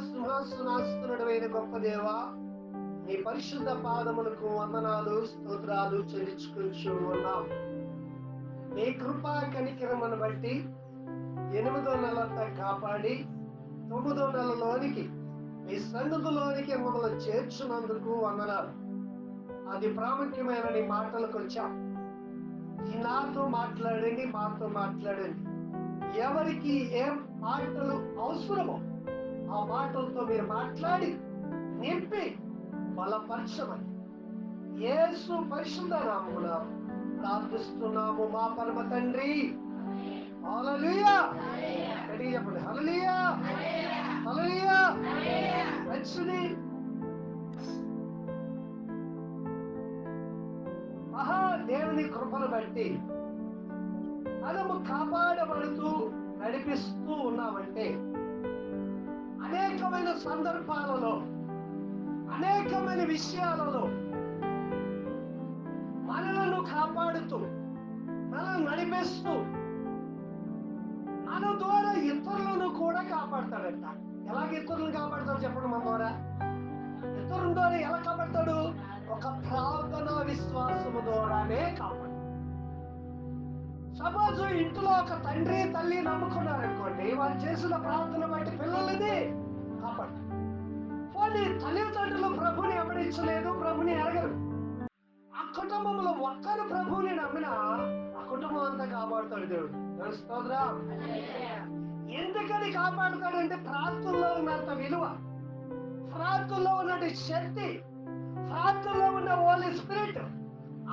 సింహాసనాసనుడైన గొప్ప దేవా, నీ పరిశుద్ధ పాదములకు వందనాలు స్తోత్రాలు చెల్లించుకుంటూ ఉన్నాం. నీ కృపా కనికరమును బట్టి 8వ నెలంతా కాపాడి 9వ నెలలోనికి నీ సన్నిధిలోనికి మమ్మల్ని చేర్చున్నందుకు వందనాలు. అది ప్రాముఖ్యమైన నీ మాటలకు వచ్చాం. నాతో మాట్లాడండి, మాతో మాట్లాడండి. ఎవరికి ఏం మాటలు అవసరమో ఆ మాటలతో మీరు మాట్లాడి నింపి బలపరచమని యేసు పరిశుద్ధ నామమున ప్రార్థిస్తున్నాము మా పరమ తండ్రి. హల్లెలూయా. గట్టిగా చెప్పండి, హల్లెలూయా, హల్లెలూయా. మంచిది. మహాదేవుని కృపను బట్టి మనము కాపాడబడుతూ నడిపిస్తూ ఉన్నామంటే అనేకమైన సందర్భాలలో, అనేకమైన విషయాలలో మనలను కాపాడుతూ, మనల్ని నడిపిస్తూ, మన ద్వారా ఇతరులను కూడా కాపాడతాడట. ఎలాగ ఇతరులను కాపాడతాడు చెప్పండి? మన ద్వారా ఇతరుల ద్వారా ఎలా కాపాడతాడు? ఒక ప్రార్థన విశ్వాసము ద్వారానే కాపాడు. సపోజ్ ఇంట్లో ఒక తండ్రి తల్లి నమ్ముకున్నారనుకోండి, వాళ్ళు చేసిన ప్రార్థన బట్టి పిల్లలని కాపాడు. పోనీ తల్లిదండ్రులు ప్రభుని వెంబడించలేదు, ప్రభుని ఎరగరు, ఆ కుటుంబంలో ఒక్కరు ప్రభుని నమ్మినా ఆ కుటుంబం అంతా కాపాడుతాడు దేవుడు. స్తోత్రం. ఎందుకని కాపాడుతాడంటే ప్రార్థనలో ఉన్నంత విలువ, ప్రార్థనలో ఉన్నటి శక్తి, ప్రార్థనలో ఉన్న హోలీ స్పిరిట్,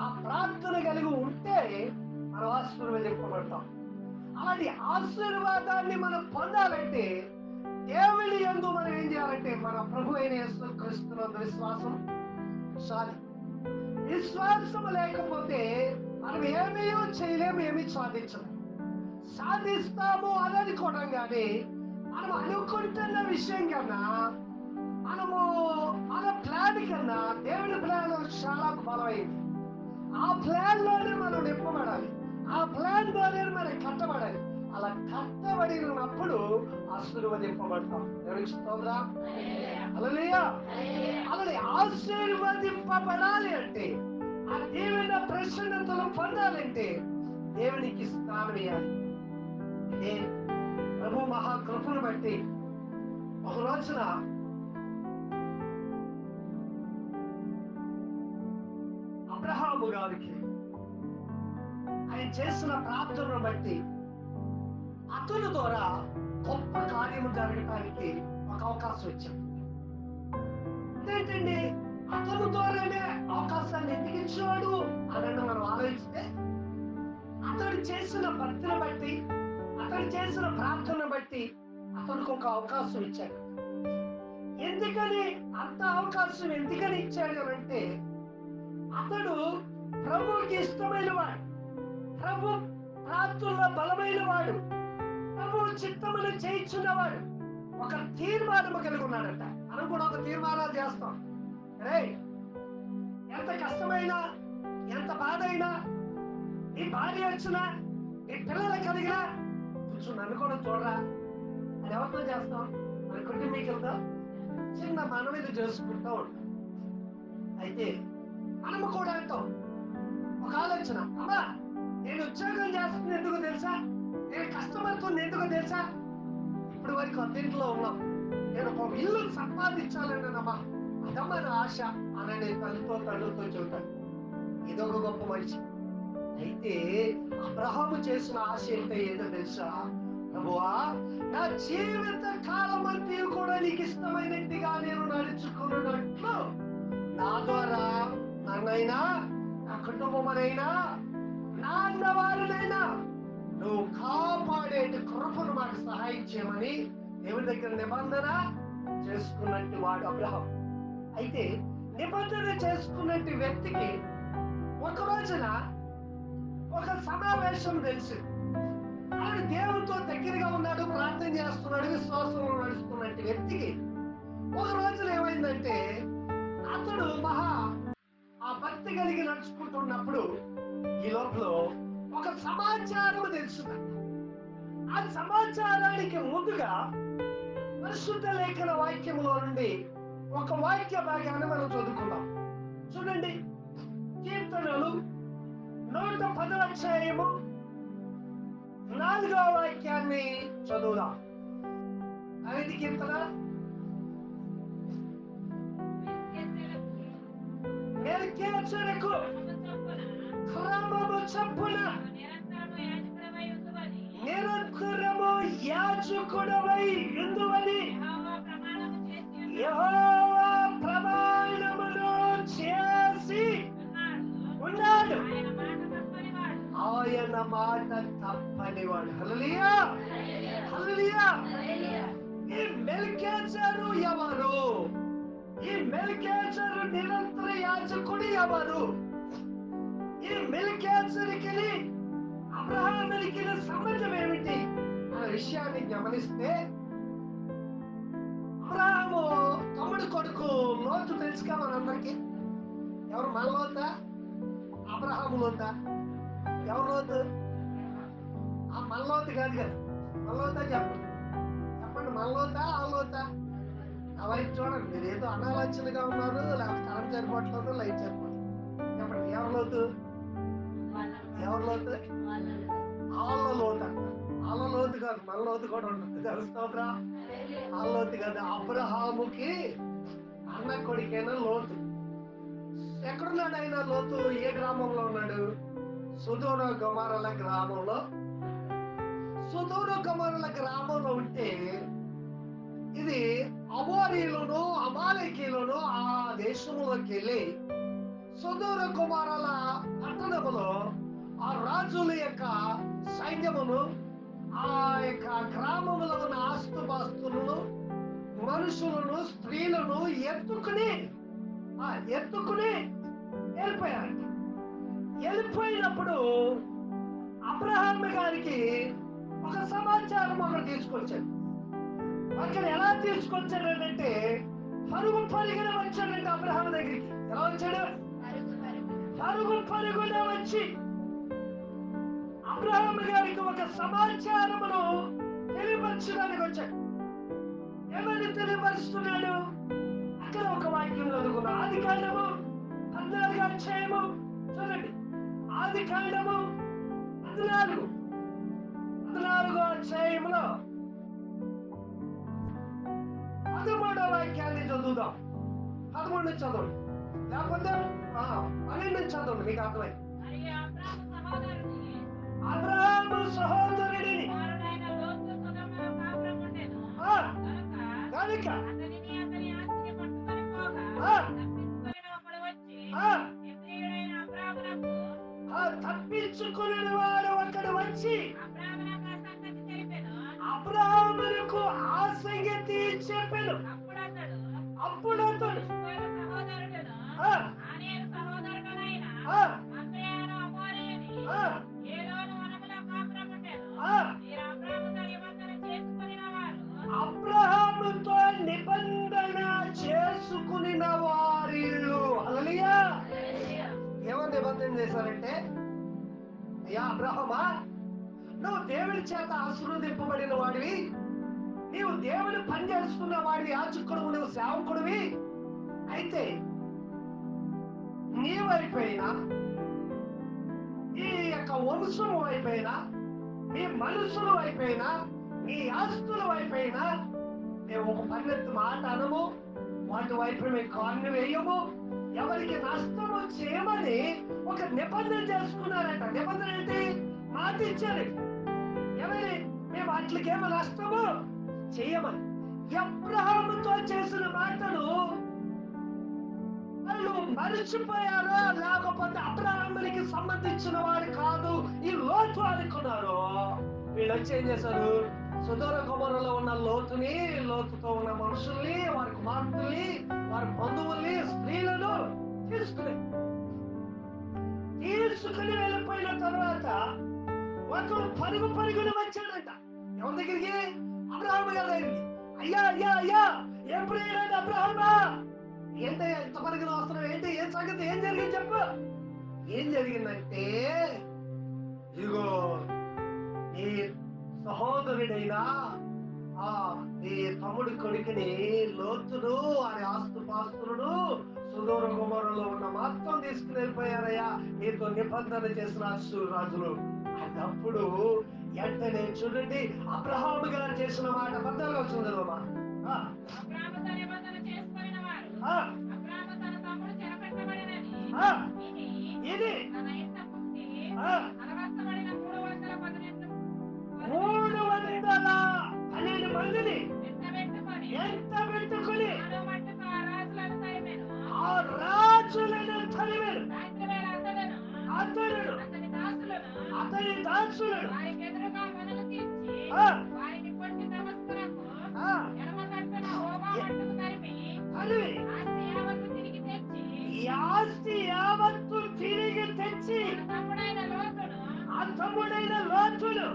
ఆ ప్రార్థన కలిగి ఉంటే మనం ఆశీర్వదింపబడతాం. అలాంటి ఆశీర్వాదాన్ని మనం పొందాలంటే దేవుని యందు మనం ఏం చేయాలంటే మన ప్రభు అయిన యేసుక్రీస్తునందు విశ్వాసం చాలు. విశ్వాసం లేకపోతే మనం ఏమీ చేయలేము, ఏమీ సాధించలేము. సాధిస్తాము అని అనుకోవడం కానీ మనం అనుకుంటున్న విషయం కన్నా, మనము మన ప్లాన్ కన్నా దేవుని ప్లాన్ చాలా బలమైంది. ఆ ప్లాన్ లోనే మనం నింపబడాలి, ఆ ప్లాన్ ద్వారానే మనం కట్టబడాలి. అలా కట్టబడినప్పుడు ఆశీర్వదింపబడతాం. దేవునికి స్తోత్రం. హల్లెలూయా. అలాగే ఆశీర్వదింపబడాలి అంటే, ఆ దేవుని ప్రసన్నతను పొందాలంటే దేవునికి స్థానం ఇవ్వాలి. ఇదే ప్రభు మహాకృపను బట్టి ఒక రోజున అబ్రహాము గారికి ఆయన చేసిన ప్రార్థనను బట్టి అతని ద్వారా గొప్ప కార్యము జరగటానికి ఒక అవకాశం వచ్చింది. ఏంటండి, అతని ద్వారానే అవకాశాన్ని ఎందుకు ఇచ్చాడు అని మనం ఆలోచిస్తే, అతడు చేసిన భక్తిని బట్టి, అతడు చేసిన ప్రార్థనను బట్టి అతనికి ఒక అవకాశం ఇచ్చాడు. ఎందుకని అంత అవకాశం ఎందుకని ఇచ్చాడు అంటే, అతడు ప్రభువుకి ఇష్టమైన వాడు, ప్రభు ప్రార్థనలో బలమైన వాడు, ప్రభు చిత్తమును చేయించున్నవాడు, ఒక తీర్మానం కలిగి ఉన్నాడట. మనం కూడా ఒక తీర్మానాలు చేస్తాం. రే, ఎంత కష్టమైనా, ఎంత బాధ అయినా, నీ భార్య వచ్చినా, నీ పిల్లలు కలిగినా కొంచెం నన్ను కూడా చూడరా అని ఎవరితో చేస్తాం? మన కుటుంబీకులతో చిన్న మనవిని చేసుకుంటూ ఉంటాం. అయితే మనము కూడా అంటాం ఒక ఆలోచన, అమ్మా నేను ఉద్యోగం చేస్తుంది ఎందుకు తెలుసా, నేను కష్టపడుతుంది ఎందుకు తెలుసా, ఇప్పుడు వరకు అద్దెంట్లో ఉన్నాం, నేను ఒక ఇల్లు సంపాదించాలన్నానమ్మా, అదమ్మా నా ఆశ అని తల్లితో తండ్రితో చెబుతాడు. ఇదొక గొప్ప మనిషి. అయితే అబ్రహాము చేసిన ఆశ ఏదో తెలుసా? ప్రభువా, నా జీవిత కాలం అంతా కూడా నీకు ఇష్టమైనట్టుగా నేను నడుచుకున్నట్లు నా ద్వారా నన్నైనా, నా కుటుంబమైనా, నా అన్నవారినైనా నువ్వు కాపాడేటి కృపను మాకు సహాయం చేయమని దేవుని దగ్గర నిబంధన చేసుకున్నట్టు వాడు అబ్రహాం. అయితే నిబంధన చేసుకున్నట్టు వ్యక్తికి ఒక రోజున ఒక సమావేశం తెలిసి, ఆయన దేవునితో దగ్గరగా ఉన్నాడు, ప్రార్థన చేస్తున్నాడు, విశ్వాసంలో నడుస్తున్నట్టు వ్యక్తికి ఒక రోజున ఏమైందంటే, అతడు ఆ భక్తి కలిగి నడుచుకుంటున్నప్పుడు ఈ లోపల ఒక సమాచారం తెలుసుకుంది. ఆ సమాచారానికి ముందుగా పరిశుద్ధ లేఖన వాక్యములో నుండి ఒక వాక్య భాగాన్ని మనం చదువుకుందాం. చూడండి, కీర్తనలు 110వ అధ్యాయము 4వ వాక్యాన్ని చదువుదాం. అనేది కీర్తన, మెల్కీసెదెకు క్రమము చొప్పున నిరంతరము యాజకుడవై యుందువని యెహోవా ప్రమాణమును చేసి ఉన్నాడు. ఆయన మాట తప్పనివాడు. హల్లెలూయా, హల్లెలూయా. ఈ మెల్కీసెదెకు ఎవరు? ఈ మెల్కీసెదెకు నిరంతర యాజకుడు ఎవరు? ఈ మెల్కీసెదెకుకి అబ్రహాముకి సంబంధం ఏమిటి అనే విషయాన్ని గమనిస్తే, అబ్రహాము తమ్ముడు కొడుకు లోతు తెలుసుగా మనందరికి. ఎవరు? మన లోత, అబ్రహాము లోత? ఎవరు లోతు? ఆ మన లోతు కాదు కదా. మన లోత చెప్పండి, చెప్పండి. మన లోత, ఆ లోత? ఆ వైపు చూడండి. మీరు ఏదో అనాలోచనగా ఉన్నారు, లేకపోతే కరెంట్ సరిపోవట్లేదు, లైట్ సరిపోవట్లేదు. చెప్పండి, ఎవరు లోతు? ఎవరు లోతు? ఆళ్ళ లోతు అంట. ఆళ్ళ లోతు కాదు, మన లోతు కూడా ఉంటుంది. తెలుస్తుందా? ఆ లోతు కాదు. అబ్రహాముకి అన్న కొడుకైన లోతు. ఎక్కడున్నాడు ఆయన? లోతు ఏ గ్రామంలో ఉన్నాడు? సొదొమ గొమొర్రా గ్రామంలో. సొదొమ గొమొర్రా గ్రామంలో ఉంటే, ఇది అమోరీయులను అమాలేకీయులను ఆ దేశంలోకి వెళ్ళి సొదొమ గొమొర్రా పట్టణములో ఆ రాజుల యొక్క సైన్యమును, ఆ యొక్క గ్రామంలో ఉన్న ఆస్తుపాస్తులను, మనుషులను, స్త్రీలను ఎత్తుకుని వెళ్ళిపోయారు. వెళ్ళిపోయినప్పుడు అబ్రహాం గారికి ఒక సమాచారం ఒకరు తీసుకొచ్చాడు. అక్కడ ఎలా తీసుకొచ్చాడంటే, పరుగు పరుగున వచ్చాడంటే అబ్రహాం దగ్గరికి. ఎలా వచ్చాడు? పరుగు పరుగున వచ్చి అబ్రహాం గారికి ఒక సమాచారమును తెలియపరచడానికి వచ్చాడు. ఏమని తెలియపరుస్తున్నాడు? అక్కడ ఒక వాక్యం చదువుకున్నాం. ఆదికాండము 14వ అధ్యాయము చూడండి. ఆదికాండము 14వ అధ్యాయములో 13వ వాక్యాన్ని చదువుదాం. 13 చదవండి, లేకపోతే 12 చదవండి, మీకు అర్థమైంది. అబ్రహాము సహోదరుడిని కనుక తప్పించుకుని వాడు అక్కడ వచ్చి అబ్రహామునకు ఆ సంగతి చెప్పాను. అప్పుడు అతడు అబ్రహాముతో నిబంధన చేసుకుని వారిల్లు. హల్లెలూయా. ఏమని నిబంధన చేశారంటే, అయ్యా అబ్రహామా, నువ్వు దేవుడి చేత ఆశీర్వదింపబడిన వాడివి, నీవు దేవుని పని చేస్తున్న వాడివి, యాజకుడు, నువ్వు సేవకుడివి. అయితే నీ వైపైనా, ఈ యొక్క వంశం వైపైనా, మీ మనుషుల వైపైనా, మీ ఆస్తుల వైపైనా మేము ఒక పన్నెత్తు మాట అనము, వాటి వైపు మేము కాళ్ళు వేయము, ఎవరికి నష్టము చేయమని ఒక నిబంధన చేసుకున్నారట. నిబంధన ఏంటి? మాట ఇచ్చారు. ఎవరి? మేము వాటికేమో నష్టము చేయమని. అబ్రహాముతో చేసిన మాటలు వాళ్ళు మరిచిపోయారో, లేకపోతే అబ్రహామునికి సంబంధించిన వాడు కాదు ఈ లోతు అనుకున్నారు. వీళ్ళు వచ్చి ఏం చేశారు? సొదొమ గొమొర్రాలో ఉన్న లోతుతో ఉన్న మనుషుల్ని, వారి కుమార్తెల్ని, వారి బంధువుల్ని, స్త్రీలను తీసుకుని వెళ్ళిపోయిన తర్వాత ఒకడు పరుగున వచ్చాడంట. ఎవరి దగ్గరికి? అబ్రహాము గారి దగ్గరికి. అయ్యా అయ్యా అయ్యా, ఎప్పుడు అబ్రహామా, ఏంటి ఎంత పరుగున వస్తున్నావు? ఏంటి, ఏం సంగతి, ఏం జరిగింది చెప్పు. ఏం జరిగిందంటే, ఇదిగో నీ సహోదరుడైనా నీ తమ్ముడి కొడుకుని లోతును వారి ఆస్తుపాస్తులను సుదూర గుమరలో ఉన్న మొత్తం తీసుకుని వెళ్ళిపోయారయ్యా, నీతో నిబంధన చేసిన అశ్షూరు రాజులు అన్నప్పుడు వెంటనే చూడండి అబ్రహాము గారు చేసిన మాట 14 వచ్చింది అమ్మా. ఇది 312 మందిని ఎంత పెట్టుకుని ఆ రాజులను తరిమారు. అతడు అతని దాసులను ఈ ఆస్తి యావత్తు తిరిగి తెచ్చి ఆ తమ్ముడైన లోతును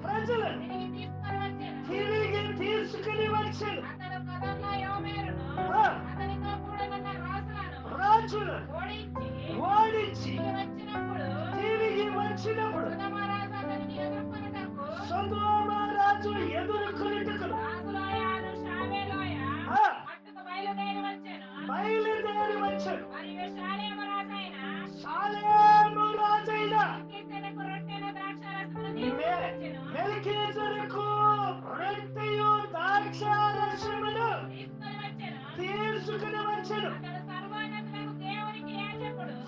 ప్రజలను తిరిగి తీసుకుని వచ్చాను. రాజులు ఓడించి తిరిగి వచ్చినప్పుడు సొదొమ రాజు ఎదుర్కొనుటకు బయలుదేరి వచ్చాడు. షాలేము రాజైన మెల్కీసెదెకు రొట్టెయు ద్రాక్షారసమును తీసుకుని వచ్చాడు.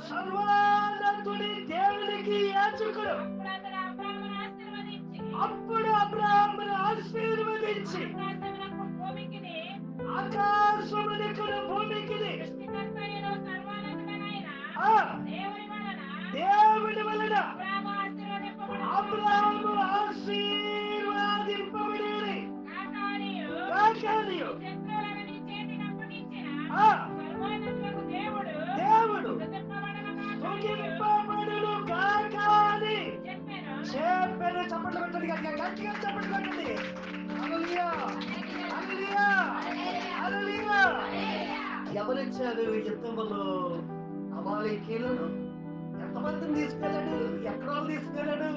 సర్వోన్నతుడి దేవునికి యాజకుడు. అప్పుడు అబ్రాహామును ఆశీర్వదించి ఆకాశమునకు భూమికి దేవుని వలన అబ్రాహాము ఆశీర్వాదింపబడి దేవుడు స్తుతింపబడును గాక అని చెప్పాను. చప్పట్లు పెట్టండి, గట్టిగా చప్పట్లు పెట్టండి. హల్లెలూయా, హల్లెలూయా, హల్లెలూయా. ఎవరిచ్చారు యుద్ధములో అమాలేకీయులను? ఎంతమందిని తీసుకెళ్ళాడు? ఎకరాలు తీసుకెళ్ళాడు?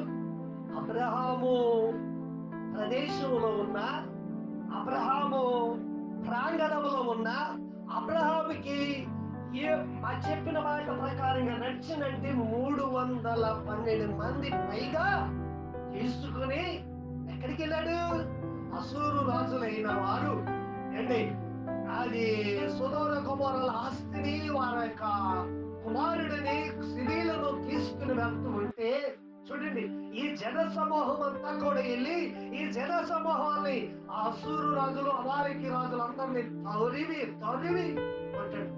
అబ్రహాము ప్రదేశంలో ఉన్న, అబ్రహాము ప్రాంగణంలో ఉన్న అబ్రహాముకి చెప్పిన మాట ప్రకారంగా నడిచినంటే 312 మంది పైగా తీసుకుని ఎక్కడికి వెళ్ళాడు? అసూరు రాజులైన వారు అండి అది సొదొమ గొమొర్రాల ఆస్తిని వారి యొక్క కుమారుడిని స్త్రీలను తీసుకుని వెళ్తూ ఉంటే చూడండి, ఈ జన సమూహం అంతా కూడా వెళ్ళి ఈ జన సమూహాన్ని ఆ అసూరు రాజులు అమాలేకీ రాజులు అందరినీ తరిమి కొట్టాడు.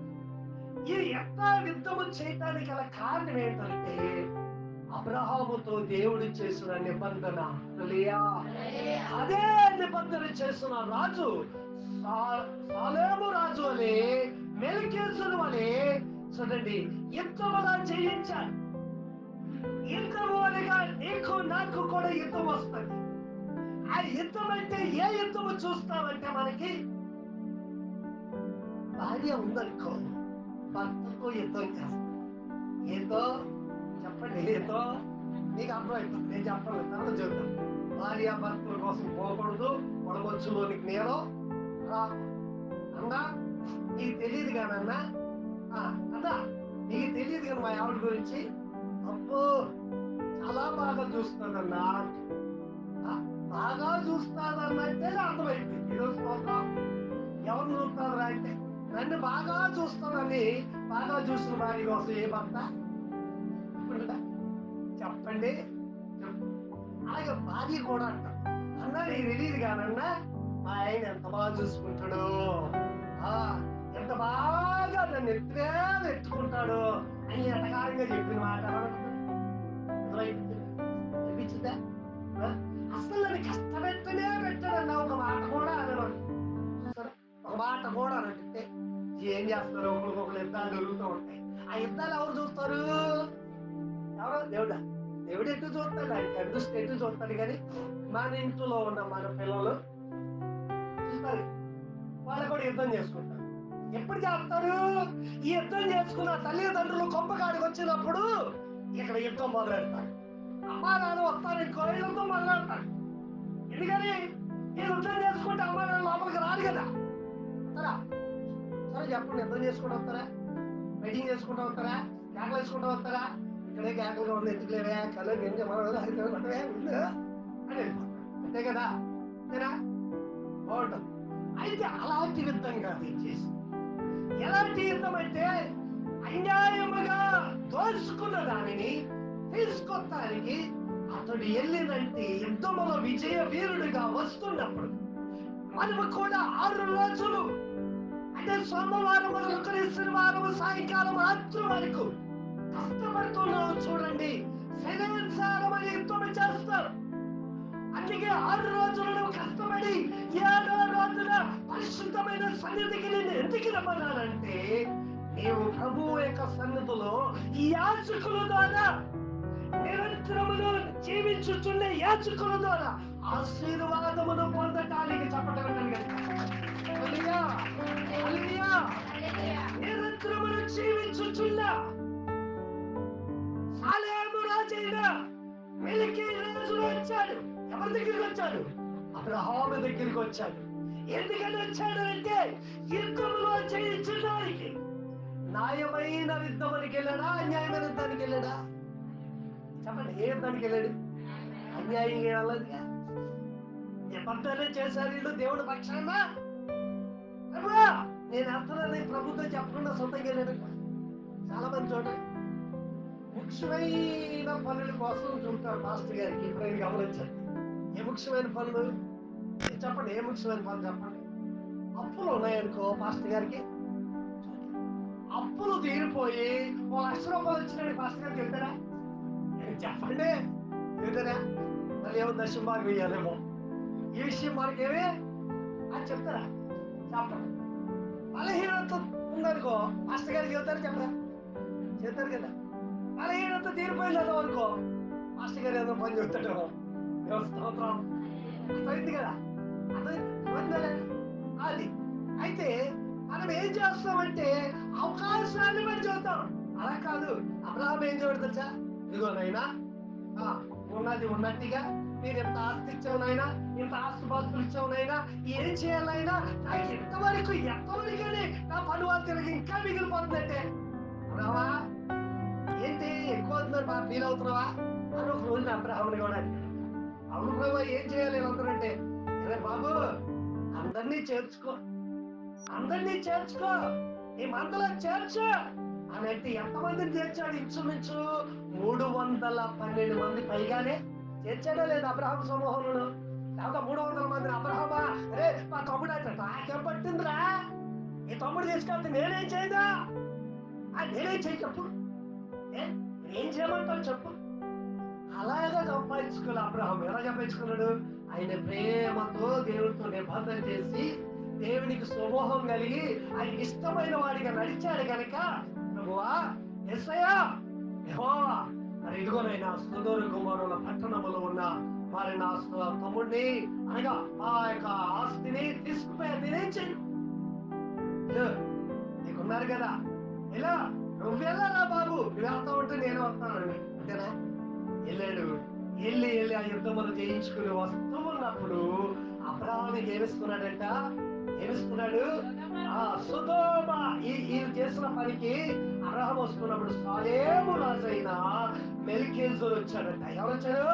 ఈ ఎంత యుద్ధము చేయటానికి గల కారణం ఏంటంటే అబ్రహాముతో దేవుడు చేసిన నిబంధన. అదే నిబంధన చేసిన రాజు షాలేము రాజు అని మెల్కీసెదెకు అని చూడండి యుద్ధములా జయించాడు. యుద్ధము అనగా నీకు నాకు కూడా యుద్ధం వస్తుంది. ఆ యుద్ధం అంటే ఏ యుద్ధము చూస్తామంటే మనకి భార్య ఉందనుకో, భర్తతో యుద్ధం చేస్తాం. ఏదో చెప్పండి, ఏదో నీకు అర్థమవుతుంది. నేను చెప్పలేదు, తర్వాత చెప్తాను. భార్య భర్తల కోసం పోకూడదు. పొడవచ్చులోనికి నేను అన్నా నీకు తెలియదు కానన్నా, అన్నా నీకు తెలియదు కానీ మా ఆవిడ గురించి అబ్బో చాలా బాగా చూస్తానన్నా, బాగా చూస్తానన్నంటే అర్థమైపోయింది. ఈరోజు స్తోత్రం. ఎవరు చూస్తారా అంటే నన్ను బాగా చూస్తానని బాగా చూసిన వారి కోసం ఏ భర్త చెప్పండి. అలాగే భార్య కూడా అంటారు, అన్నా నీకు తెలియదు కానన్నా మా ఆయన ఎంత బాగా చూసుకుంటాడు, ఎంత బాగా నన్ను ఎత్తుకుంటాడు అని ఎటకారంగా చెప్పిన మాట అనిపించిందా? అసలు నన్ను కష్టపెట్టనే పెట్టాడన్నా ఒక మాట కూడా అనడం, ఒక మాట కూడా అనంటే ఏం చేస్తారు? ఒకరికొకరు యుద్ధాలు జరుగుతూ ఉంటాయి. ఆ యుద్ధాలు ఎవరు చూస్తారు? ఎవరో దేవుడా, దేవుడు ఎటు చూస్తాడు, ఆయన కనిపిస్తే ఎటు చూస్తాడు. కానీ మన ఇంట్లో ఉన్న మన పిల్లలు చూస్తారు, వాళ్ళు కూడా యుద్ధం చేసుకుంటారు. ఎప్పుడు చేస్తారు? ఈ యుద్ధం చేసుకున్న తల్లిదండ్రులు కొంపకాడికి వచ్చినప్పుడు ఇక్కడ యుద్ధం మొదలెడతారు. అమ్మా నాన్న వస్తారు, ఇంకో యుద్ధం మొదలెడతారు. ఎందుకని ఈ యుద్ధం చేసుకుంటే అమ్మ నాన్న లోపలికి రారు కదా. వస్తారా? సరే చెప్పండి, యుద్ధం చేసుకుంటూ వస్తారా? వెయిటింగ్ చేసుకుంటూ వస్తారా? కేకలు వేసుకుంటూ వస్తారా? ఇక్కడే కేకలుగా ఉంది, ఎందుకులేవే కళ్ళు నిండి అని అంతే కదా. అంతేనా? బాగుంటుంది. అయితే అలాంటి యుద్ధం కాదు ఇది చేసి. ఎలాంటి యుద్ధం అంటే అన్యాయముగా దోచుకున్న దానిని తీసుకొస్తానికి అతడు వెళ్ళినంటే యుద్ధములో విజయ వీరుడిగా వస్తున్నప్పుడు మనము కూడా 6 రోజులు అంటే సోమవారం మొదలుకొని శనివారం సాయంకాలం రాత్రి వరకు కష్టపడుతున్నావు చూడండి. శనివారం యుద్ధం చేస్తారు. అందుకే 6 రోజులను కష్టపడి 7వ రోజున పరిశుద్ధమైన సన్నిధికి నేను ఎందుకు రమ్మన్నానంటే నీవు ప్రభువు యొక్క సన్నిధిలో ఈ యాజకుల ద్వారా నిరంతరమును జీవించుచున్న యాజకుల ద్వారా ఆశీర్వాదమును పొందటానికి చెప్పటం. నిరంతరమును జీవించుచున్న సాలేము రాజైన మెలికీ రాజు వచ్చాడు. ఎవరి దగ్గరికి వచ్చాడు? అబ్రహాము దగ్గరికి వచ్చాడు. ఎందుకని వచ్చాడు అంటే యుద్ధములో జయించడానికి. న్యాయమైన యుద్ధానికి వెళ్ళాడా, అన్యాయమైన యుద్ధానికి వెళ్ళాడా? చెప్పండి, ఏ యుద్ధానికి వెళ్ళాడు? అన్యాయంగా వెళ్ళదుగా. నిబంధన చేశారు వీళ్ళు దేవుడి పక్షాన. నేను అర్థాన్ని ప్రభుత్వం చెప్పకుండా సొంతంగా వెళ్ళాడు. చాలా మంది చూడండి ముఖ్యమైన పనుల కోసం చూపుతారు మాస్టర్ గారికి. ఇప్పుడు గమనించండి, ఏ ముఖ్యమైన పనులు చెప్పండి, ఏ ముఖ్యమైన పనులు చెప్పండి. అప్పులు ఉన్నాయనుకో మాస్టర్ గారికి, అప్పులు తీరిపోయి ₹1,00,000 వచ్చినాడు మాస్టర్ గారికి వెళ్తారా? చెప్పండి, వెళ్తారా? మళ్ళీ ఏమో దశంభాగం వేయాలేమో. ఈ విషయం మనకేమే అని చెప్తారా? చెప్పండి. బలహీనత ఉందనుకో మాస్టర్ గారికి వెళ్తారు, చెప్పరా? చెప్తారు కదా. బలహీనత తీరిపోయిందో అనుకో మాస్టర్ గారు ఏదో పని చెప్తాడు. స్తోత్రం అర్థమైంది కదా. అది అయితే మనం ఏం చేస్తామంటే అవకాశాన్ని బట్టి చూద్దాం. అలా కాదు. అబ్రహాం ఏం చేయడు తెలుసా? ఇదిగోనైనా ఉన్నది ఉన్నట్టుగా మీరు ఎంత ఆస్తి ఇచ్చావునైనా, ఇంత ఆస్తి బాస్తులు ఇచ్చావునైనా, ఏం చేయాలైనా నాకు ఎంతవరకనే నా పనువాళ్ళు తిరిగి ఇంకా మిగిలిపోతుందంటే అబ్రహమా ఏంటి ఎక్కువ అవుతున్నారు బాగా ఫీల్ అవుతున్నావా అని ఒక రోజున అబ్రహాముని కూడా అడిగాడు. అవును ప్రభా, ఏం చేయాలి వీళ్ళందరంటే, అరే బాబు అందరినీ చేర్చుకో, అందరినీ చేర్చుకో, ఈ మందలో చేర్చు అని అంటే ఎంతమందిని చేర్చాడు? ఇంచుమించు 312 మంది పైగానే చేర్చాడా లేదా అబ్రహాం సమూహంలో? లేకపోతే 300 మందిని అబ్రహామా అరే మా తమ్ముడు అంటే నాకేం పట్టిందిరా, ఈ తమ్ముడు తీసుకెళ్తే నేనేం చేయదా? నేనేం చేయి చెప్పు, ఏం చేయమంటావు చెప్పు. అలాగా సంపాదించుకోవాలి అబ్రహాం. ఎలా సంపాదించుకున్నాడు? ఆయన ప్రేమతో దేవుడితో నిబంధన చేసి దేవునికి సమూహం కలిగి ఆయనకి ఇష్టమైన వాడిగా నడిచాడు కనుక ప్రభువా యేసయ్యా యెహోవా మరి ఇదిగోనైనా సొదొమ గొమొర్రా పట్టణములో ఉన్న మరి నా తమ్ముడిని అనగా ఆ యొక్క ఆస్తిని తీసుకుపోయారు, నేనేం చేయను. నీకున్నారు కదా, ఇలా నువ్వెళ్ళరా బాబు, నువ్వు వెళ్తా ఉంటే నేను వస్తానండి అంతేనా? వెళ్ళాడు. వెళ్ళి ఆ యుద్ధములు జయించుకుని వస్తూ ఉన్నప్పుడు అబ్రహాముకి ఏమిస్తున్నాడంట? ఏమిస్తున్నాడు? సొదొమ ఈ చేసిన పనికి అబ్రహాం వస్తున్నప్పుడు సాలేము రాజైన మెల్కీజెదెకు వచ్చాడంట. ఎవరు వచ్చాడు?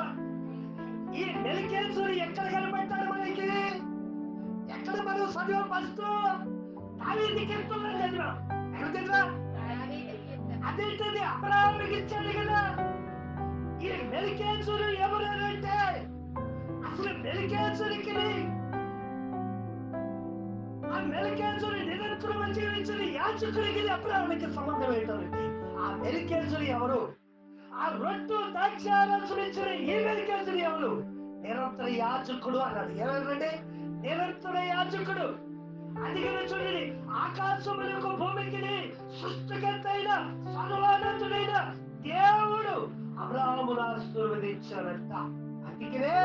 ఈ మెల్కీజెదెకు ఎక్కడ కనబడ్డాడు మనకి? ఎక్కడ మనం చదివాం? ఫస్ట్ దావీదు కీర్తనలో చదివాం. ఎక్కడ చదివాం? అదేంటది అబ్రహాముకి ఇచ్చాడు కదా. ఈ మెల్కీజెదెకు ఎవరు అంటే అసలు మెల్కీజెదెకుకి ఆ మెల్కీజెదెకు నిరంతరం జీవించిన యాజకుడికి అబ్రహాముకి సంబంధం ఏంటంటే ఆ మెల్కీజెదెకు ఎవరు? ఆ రొట్టు ద్రాక్షారసం ఇచ్చిన ఈ మెల్కీజెదెకు ఎవరు? నిరంతర యాజకుడు అన్నాడు. ఎవరండి? నిరంతర యాజకుడు. అందుకని చూడండి, ఆకాశములకు భూమికి సృష్టికర్త అయిన సర్వోన్నతుడైన దేవుడు అబ్రహామును ఆశీర్వదించాడంట. అందుకనే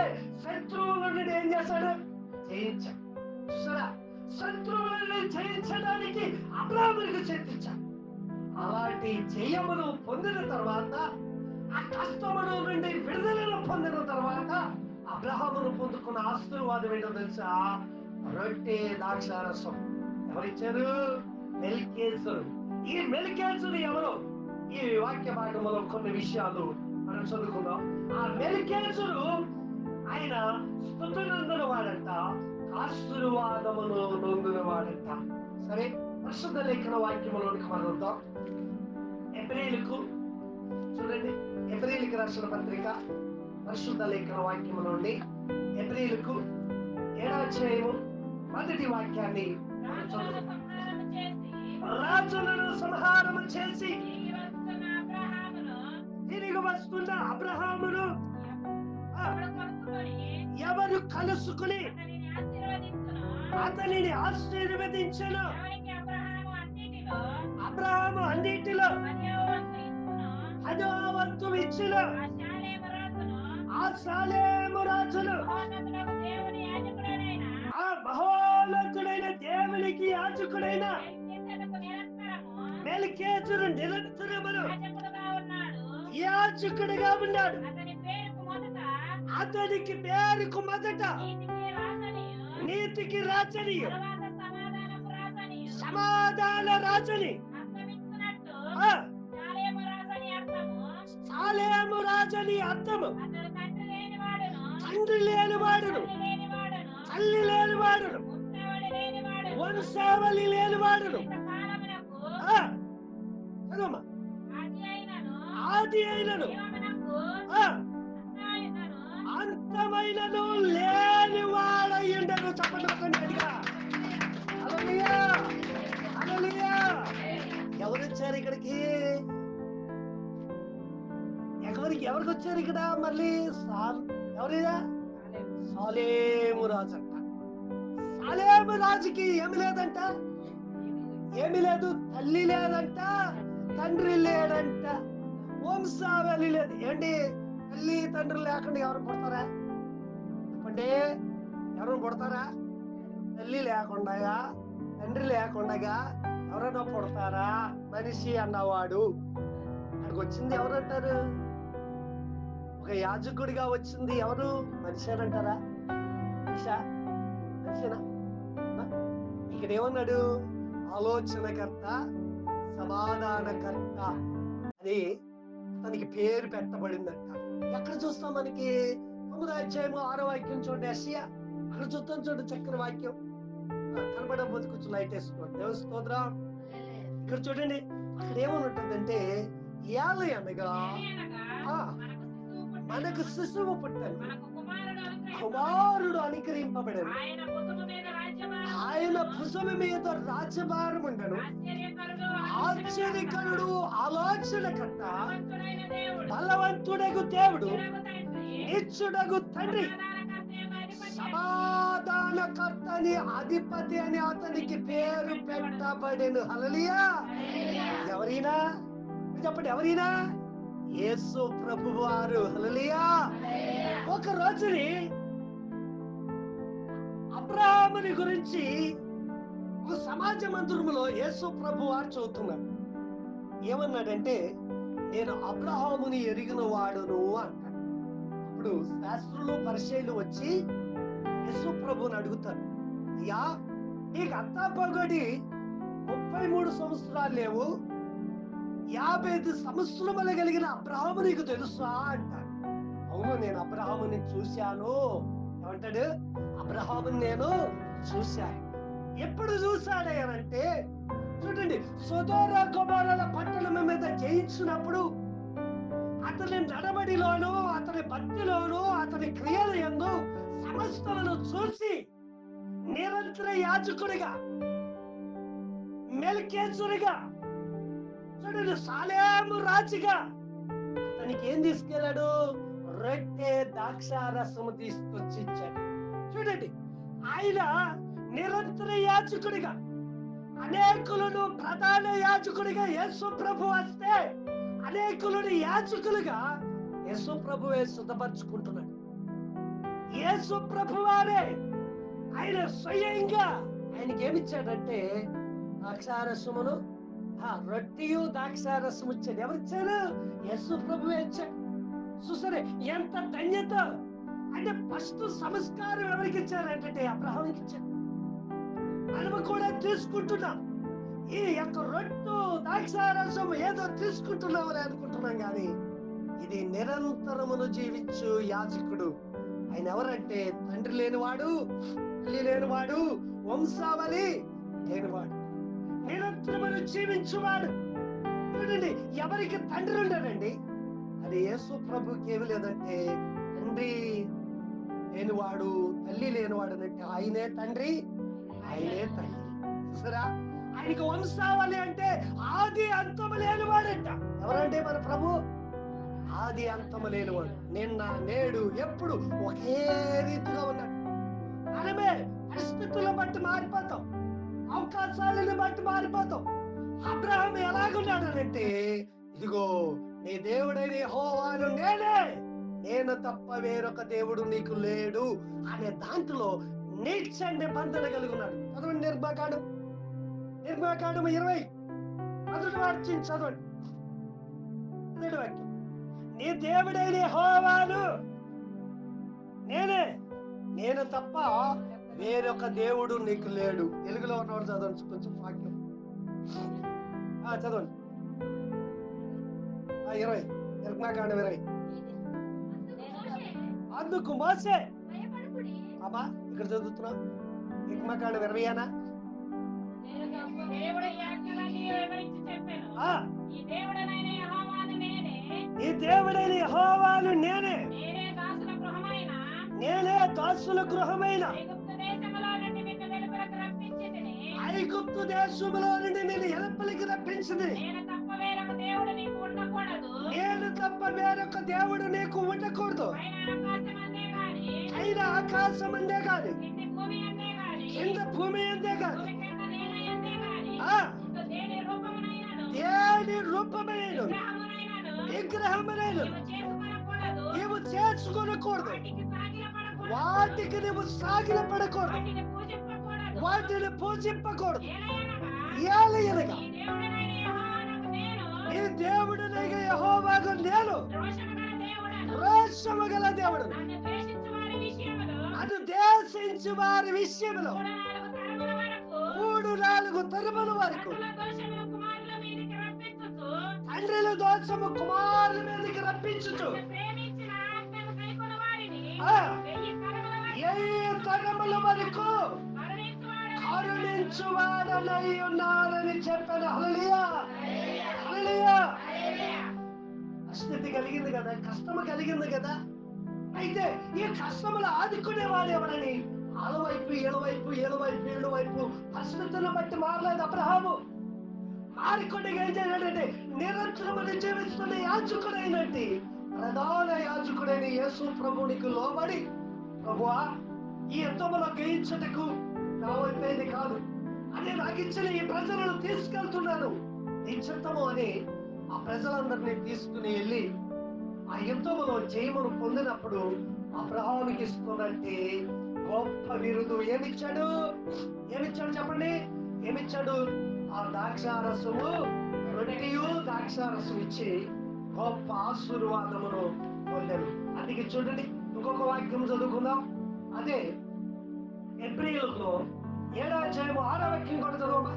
శత్రువుల నుండి ఏం చేశాడు? జయించాడు. శత్రువులను జయించడానికి అబ్రహామునికి శక్తిచ్చాడు. అలాంటి జయమును పొందిన తర్వాత, ఆ కష్టముల నుండి విడుదలను పొందిన తర్వాత అబ్రహామును పొందుకున్న ఆశీర్వాదం ఏంటో తెలుసా? రొట్టె ద్రాక్షారసం. ఎవరిచ్చారు? మెల్కీయేసుడు. ఈ మెల్కీయేసుడు ఎవరు? ఈ వాక్య భాగంలో కొన్ని విషయాలు మనం చదువుకుందాం. ఆ మెల్కీయేసుడు ఆయన స్తుతునందున వాడంట, ఆశీర్వాదమును నొందిన వాడంట. సరే, పరిశుద్ధ లేఖన వాక్యములోనికి మనం వద్దాం. ఎబ్రీయులకు చూడండి, ఎబ్రీయులకు రాసిన పత్రిక పరిశుద్ధ లేఖన వాక్యము నుండి ఎబ్రీయులకు 7వ అధ్యాయము 1వ వాక్యాన్ని మనం చదువుదాం. రాజులను సంహారము చేసి తిరిగి వస్తున్న అబ్రహామును ఎవరు కలుసుకుని అతనిని ఆశీర్వదించెను. అబ్రహాము అన్నిటిలో 10వ వంతు ఇచ్చిన ఆ షాలేము రాజును, ఆ మహోన్నతుడైన దేవునికి యాజకుడైన మెల్కీయేసుడు నిరంతరమును యాజకుడిగా ఉన్నాడు. అతనికి పేరుకు మొదట నీతికి రాజనీయం, సమాధాన రాజని, సాలేము రాజని అర్థము తండ్రి లేనివాడును, తల్లి లేనివాడును, వంశావళి లేనివాడును, ఆది అయినను అంతమైనను లేనివాడయ్యుండను. చెప్పండిగా. హల్లెలూయా, హల్లెలూయా. ఎవరు వచ్చారు ఇక్కడికి? ఎవరికి వచ్చారు ఇక్కడ? మళ్ళీ ఎవరిదా? షాలేము రాజు అంట. షాలేము రాజుకి ఏమి లేదంట, ఏమి లేదు. తల్లి లేదంట, తండ్రి లేడంట, వంశావళి లేదు. ఏంటి, తల్లి తండ్రి లేకుండా ఎవరు పుడతారా? చెప్పండి, ఎవరు పుడతారా? తల్లి లేకుండా, తండ్రి లేకుండా ఎవరైనా పుడతారా? మనిషి అన్నవాడు అక్కడికి వచ్చింది ఎవరంటారు? ఒక యాజకుడిగా వచ్చింది ఎవరు? మనిషి అని అంటారా? మనిషేనా? ఇక్కడ ఏమన్నాడు? ఆలోచనకర్త, సమాధానకర్త అని అతనికి పేరు పెట్టబడిందంట. ఎక్కడ చూస్తాం? మనకి 9వ అధ్యాయము 6వ వాక్యం చూడండి. యెషయా అక్కడ చూస్తాం. చూడండి, చక్కని వాక్యం. కనబడకపోతే కొంచెం లైట్ వేసుకోండి. దేవ స్తోత్రం. ఇక్కడ చూడండి, అక్కడ ఏమనుంటుందంటే, ఏలి అనగా మనకు శిశువు పుట్టను, కుమారుడు అనుగ్రహింపబడను, ఆయన భుజము మీద రాజ్యభారం ఉండను, ఆశ్చర్యకరుడు, ఆలోచనకర్త, బలవంతుడగు దేవుడు, నిత్యుడగు తండ్రి, సమాధానకర్త అని, అధిపతి అని అతనికి పేరు పెట్టబడెను. హల్లెలూయా. ఎవరైనా చెప్పండి, ఎవరైనా? యేసు ప్రభువు వారు. హల్లెలూయా. ఒక రోజుని అబ్రహాముని గురించి ఒక సమాజ మందిరములో యేసు ప్రభువు వారు చదువుతున్నారు. ఏమన్నాడంటే, నేను అబ్రహాముని ఎరిగిన వాడును అంటాడు. అప్పుడు శాస్త్రులు పరిచయులు వచ్చి యేసు ప్రభువుని అడుగుతారు, అయ్యా, నీకు అత్తా పగడి 33 సంవత్సరాలు లేవు, 50 సంవత్సరములు కలిగిన అబ్రహాము నీకు తెలుసా అంటాడు. అవును, నేను అబ్రహాముని చూశాను. ఏమంటాడు? అబ్రహాముని నేను చూశాను. ఎప్పుడు చూశాడంటే, చూడండి, సొదొమ గొమొర్రా పట్టణం మీద జయించినప్పుడు అతని నడవడిలోను, అతని భక్తిలోను, అతని క్రియల యందు సమస్తలను చూసి నిరంతర యాజకుడిగా, మెల్కీయేసుడిగా, చూడండి, షాలేము రాజుగా అతనికి ఏం తీసుకెళ్ళాడు? రొట్టె ద్రాక్షారసము తీసుకొచ్చి ఇచ్చాడు. చూడండి, ఆయన నిరంతర యాజకుడిగా, అనేకులను ప్రధాన యాజకుడిగా యేసు ప్రభు వస్తే అనేకులను యాజకులుగా యేసు ప్రభువే సిద్ధపరచుకుంటున్నాడు. యేసు ప్రభు వారే ఆయన స్వయంగా ఆయనకి ఏమిచ్చాడంటే ద్రాక్షారసమును, రొట్టెయు ద్రాక్షారసము ఇచ్చాడు. ఎవరిచ్చారు? యేసు ప్రభువే ఇచ్చాడు. చూసరే ఎంత ధన్యత! అంటే ఫస్ట్ సంస్కారం ఎవరికి ఇచ్చారంటే అబ్రహాంకి ఇచ్చారు. మనము కూడా తీసుకుంటున్నాం. ఈ యొక్క రొట్టు ద్రాక్షారసం ఏదో తీసుకుంటున్నామని అనుకుంటున్నాం, కానీ ఇది నిరంతరమును జీవించు యాజకుడు. ఆయన ఎవరంటే తండ్రి లేనివాడు, తల్లి లేనివాడు, వంశావళి లేనివాడు, నిరంతరమును జీవించువాడు. చూడండి, ఎవరికి తండ్రి ఉండడండి, అది యేసు ప్రభుకి ఏమి లేదంటే తండ్రి లేనివాడు, తల్లి లేనివాడు అంటే ఆయనే తండ్రి, ఆయనే తల్లి. చూసారా, ఆయనకి వంశావళి అంటే ఆది అంతము లేనివాడంట. ఎవరంటే మన ప్రభు ఆది అంతము లేనివాడు, నిన్న నేడు ఎప్పుడు ఒకే రీతిగా ఉన్నాడు. మనమే పరిస్థితులను బట్టి మారిపోతాం, అవకాశాలను బట్టి మారిపోతాం. అబ్రహాం ఎలాగున్నాడనంటే, ఇదిగో నీ దేవుడైన యెహోవాను నేనే, నేను తప్ప వేరొక దేవుడు నీకు లేడు అనే దాంట్లో నిత్య నిబంధన కలిగి ఉన్నాడు. చదవండి నిర్మాకాండం 20 మొదటి వాక్యం చదవండి. మొదటి వాక్యం, నీ దేవుడైన యెహోవాను నేనే, నేను తప్ప వేరొక దేవుడు నీకు లేడు. తెలుగులో ఉన్నవాడు చదవండి కొంచెం వాక్యం. చదవండి 20 నిర్మాకాండం 20. అందుకు మోసే, అబ్బా ఇక్కడ చదువుతున్నా నిర్మాకాండం 20 ఈ దేవుడైన యెహోవాను నేనే, నేనే దాసుల గృహమైన ఐగుప్తు దేశములో నుండి నేను ఎలపలికి రప్పించింది, నేను తప్ప వేరొక దేవుడు నీకు ఉండకూడదు. అయిన ఆకాశం అందే కాదు, కింద భూమి అందే కాదు, దేని రూపమైన విగ్రహమునైన నీవు చేసుకొనకూడదు, వాటికి నీవు సాగిలపడకూడదు, వాటిని పూజింపకూడదు. ఏలయనగా ఈ దేవుడనైన యెహోవాకు నేను రోషము గల దేవుడు, నన్ను దేశించు వారి విషయంలో 3-4 తరముల వరకు తండ్రుల దోషము కుమారుల మీదకి రప్పించుచు 1000 తరముల వరకు కరుణించువాడనై ఉన్నాడని చెప్పాను. హల్లెలూయా, హల్లెలూయా. స్థితి కలిగింది కదా, కష్టము కలిగింది కదా. అయితే ఈ కష్టములు ఆదుకునేవాడు ఎవరని ఆలవైపు ఏడువైపు పరిస్థితులను బట్టి మారలేదు అబ్రహాము. మారికొండగా ఏం చేయాలంటే నిరంతరమును జీవిస్తున్న యాజకుడైనట్టి ప్రధాన యాజకుడైన యేసు ప్రభునికి లోబడి, ప్రభువా ఈ యుద్ధములో జయించుటకు నా వైపేది కాదు, అదే నాకు ఇచ్చిన ఈ ప్రజలను తీసుకెళ్తున్నాను నీ చిత్తము అని ఆ ప్రజలందరినీ తీసుకుని వెళ్ళి ఆ యుద్ధములో జయమును పొందినప్పుడు అబ్రహాముకి ఇస్తున్నట్టే గొప్ప విరుదు ఏమిచ్చాడు చెప్పండి, ఏమిచ్చాడు? ఆ ద్రాక్షారసము, రొట్టెయు ద్రాక్షారసం ఇచ్చి గొప్ప ఆశీర్వాదమును పొందారు. అందుకే చూడండి, ఇంకొక వాక్యం చదువుకుందాం. అదే హెబ్రీయులకు 7వ అధ్యాయము 6వ వాక్యం కూడా చదవమా.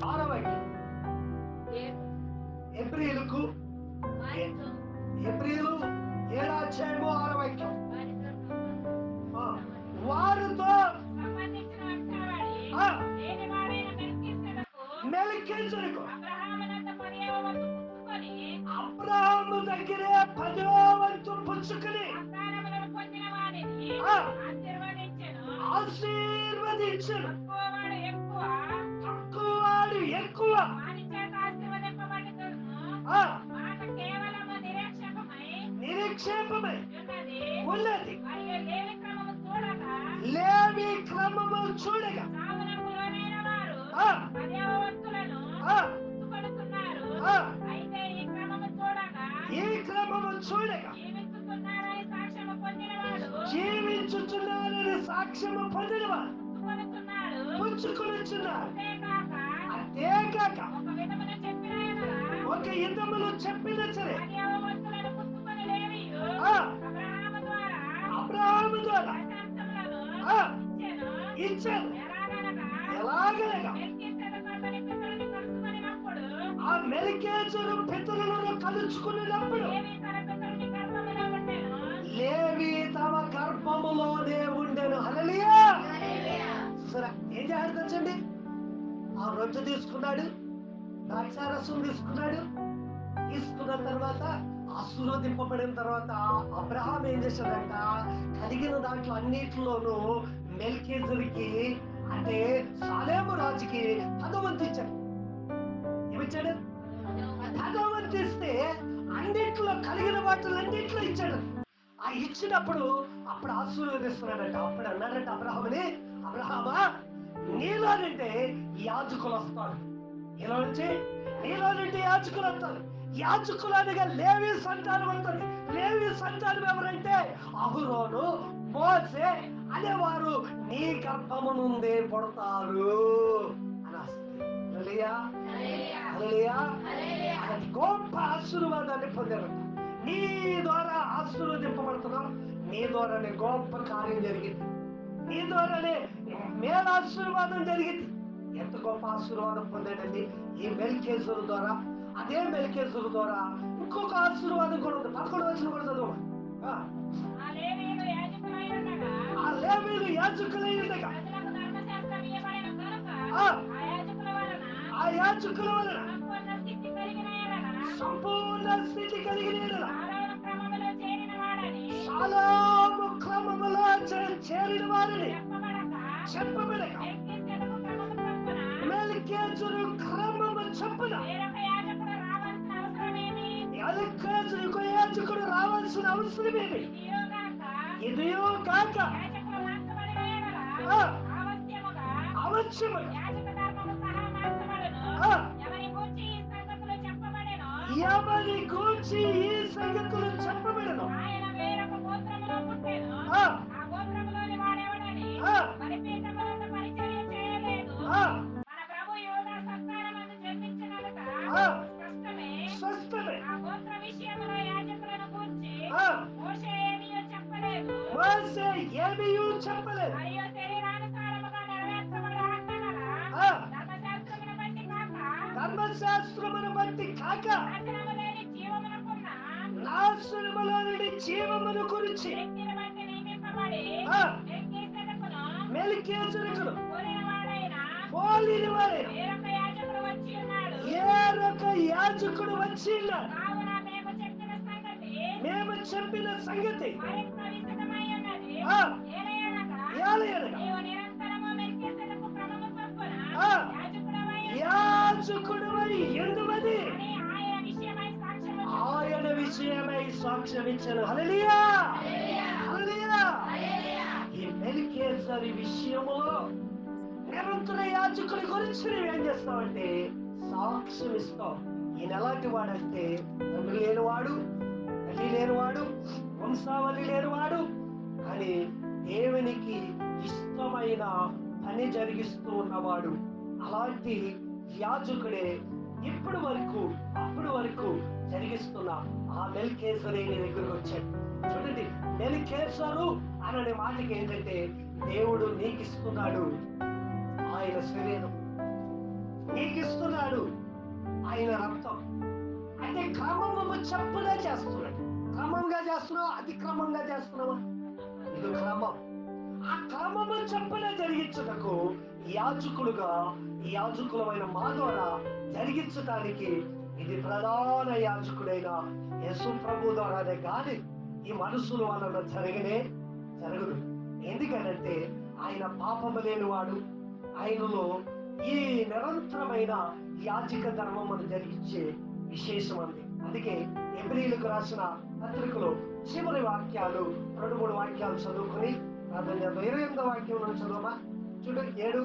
6వ వాక్యం హెబ్రీయులు 7వ అధ్యాయము 6వ వాక్యం. వారితో మెల్కీసెదెకు అబ్రహాము దగ్గరే 10వ వంతు పుచ్చుకుని ఆశీర్వదించను. తక్కువవాడు ఎక్కువ నిరీక్షేపమై ఉన్నది. లేవి క్రమము చూడగా ఈ క్రమము చూడగా జీవించుచున్నారని సాక్ష్యము పొందినవారు పుచ్చుకొనుచున్నారు. అంతేకాక ఒక యుద్ధములో చెప్పిన సరే అబ్రహాము ద్వారా ఇచ్చాను. ఎలాగనగా ఆ మెల్కీసెదెకు పితరులను కలుసుకున్నప్పుడు లేవి తమ గర్భములోనే ఉండెను. హల్లెలూయా. సరే, ఏం చేయాలి తెచ్చండి? ఆ రొట్టె తీసుకున్నాడు, ద్రాక్షారసం తీసుకున్నాడు. తీసుకున్న తర్వాత ఆశీర్వదింపబడిన తర్వాత అబ్రహాం ఏం చేశాడంట? కలిగిన దాంట్లో అన్నిటిలోనూ మెల్కీసెదెకుకి అంటే సాలేము రాజుకి 10వ ఇచ్చాడు. ఏమిచ్చాడు? 10వ ఇస్తే అన్నిట్లో కలిగిన వాటిలో అన్నిట్లో ఇచ్చాడు. ఆ ఇచ్చినప్పుడు అప్పుడు ఆశీర్వదిస్తున్నాడంట. అప్పుడు అన్నాడంట అబ్రహాముని, అబ్రహామా, నీలో నుండి యాజకులు వస్తారు. ఇలా నుంచి నీలో నుండి యాజకులు వస్తారు. యాజకులు అనగా లేవి సంతానం వస్తుంది. లేవి సంతానం ఎవరంటే అహరోను, మోసే అనేవారు నీ గర్భము నుండే పుడతారు అని. అది గొప్ప ఆశీర్వాదాన్ని పొందారు. నీ ద్వారా ఆశీర్వదింపబడుతున్నావు. నీ ద్వారానే గొప్ప కార్యం జరిగింది. నీ ద్వారానే మేలాశీర్వాదం జరిగింది. ఎంత గొప్ప ఆశీర్వాదం పొందాడండి ఈ మెల్కీసెదెకు ద్వారా. అదే మెల్కీసెదెకు ద్వారా ఇంకొక ఆశీర్వాదం కూడా ఉంది. 11వ వచనం కూడా చదువు. ఆ లేవీయులు యాజకులై ఉండగా ఆ యాజకుల వలన సంపూర్ణ స్థితి కలిగిన షాలోము క్రమములో చేరిన వారిని చెప్పబడక మెల్కీసెదెకు క్రమము చొప్పున యాజకుడు రావాల్సిన అవసరమేమి? ఇదియో కాక అవశ్యముగా ఎవరి గూర్చి ఈ సంగతులు చెప్పబడను. స్పష్టమే. మోసే ఏమీయూ చెప్పలేదు. ధర్మశాస్త్రమును బట్టి కాక నాశనములో నుండి జీవమును గురించి మెల్కీసెదెకును పోలిన వాడైన ఏరొక యాజకుడు వచ్చి ఉన్నాడు. మేము చెప్పిన సంగతి యాజకుడు ఎందువని ఆయన విషయమై సాక్ష్యం ఇచ్చాను. హల్లెలూయా. హల్లెలూయా. ఈ మెల్కీసెదెకు విషయములో నిరంతర యాజకుడి గురించి నువ్వేం చేస్తావంటే సాక్ష్యం ఇస్తావు. ఈయన ఎలాంటి వాడంటే తండ్రి లేనివాడు, తల్లి లేనివాడు, వంశావళి లేనివాడు, కానీ దేవునికి ఇష్టమైన పని జరిగిస్తూ ఉన్నవాడు. అలాంటి యాజకుడే ఇప్పటి వరకు అప్పటి వరకు జరిగిస్తున్న ఆ మెల్కీసెదెకు దగ్గరకు వచ్చాడు. చూడండి, మెల్కీసెదెకు అనే మాటకి ఏంటంటే దేవుడు నీకు ఇస్తున్నాడు ఆయన శరీరం, నీకు ఇస్తున్నాడు ఆయన రక్తం. అంటే క్రమము చప్పున చేస్తున్నాడు. క్రమంగా చేస్తున్నావా, అతిక్రమంగా చేస్తున్నావా? ఇది క్రమం. ఆ క్రమము చప్పున జరిగించుటకు యాజకులుగా యాజకులమైన మా ద్వారా జరిగించటానికి ఇది ప్రధాన యాజకుడైన యేసు ప్రభు ద్వారానే కానీ ఈ మనుషుల వలన జరగదు. ఎందుకనంటే ఆయన పాపము లేనివాడు. ఆయనలో ఈ నిరంతరమైన యాజక ధర్మమును జరిగించే విశేషం ఉంది. అందుకే హెబ్రీయులకు రాసిన పత్రికలో చివరి వాక్యాలు 2-3 వాక్యాలు చదువుకుని ప్రార్థన చేద్దాం. 28వ వాక్యం నుంచి చదువమా. చూడండి, 7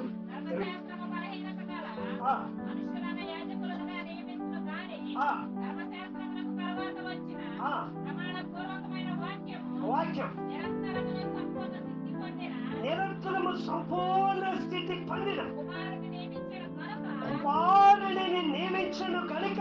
వాక్యం నిరంతరము సంపూర్ణ స్థితి పొందిన కుమారుడిని నియమించను కనుక